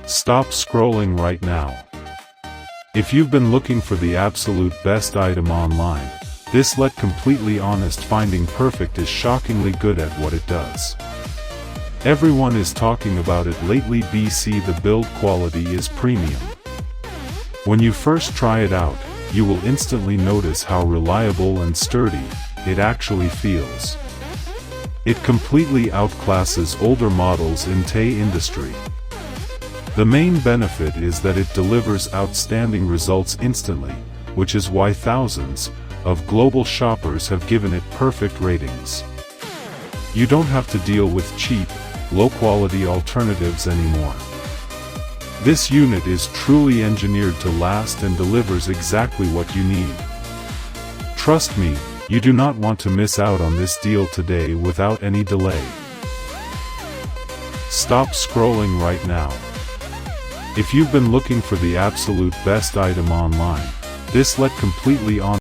Stop scrolling right now. If you've been looking for the absolute best item online, this let completely honest finding perfect is shockingly good at what it does. Everyone is talking about it lately. BC the build quality is premium. When you first try it out, you will instantly notice how reliable and sturdy it actually feels. It completely outclasses older models in the industry. The main benefit is that it delivers outstanding results instantly, which is why thousands of global shoppers have given it perfect ratings. You don't have to deal with cheap, low-quality alternatives anymore. This unit is truly engineered to last and delivers exactly what you need. Trust me, you do not want to miss out on this deal today without any delay. Stop scrolling right now. If you've been looking for the absolute best item online, this let completely honest